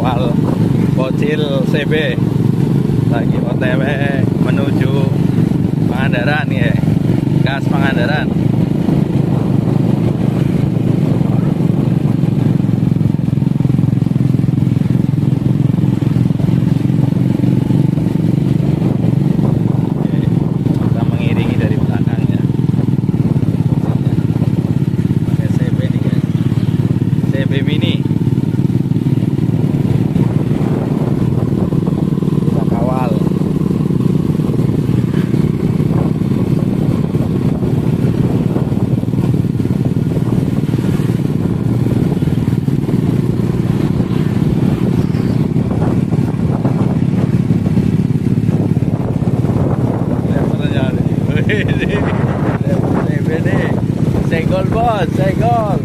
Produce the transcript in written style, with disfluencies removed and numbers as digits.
mengawal bocil CB lagi OTW menuju Pangandaran ya, gas Pangandaran. Kita mengiringi dari belakang ya. Pakai CB nih guys, CB mini. Kita kawal. CB nih, senggol bos, senggol.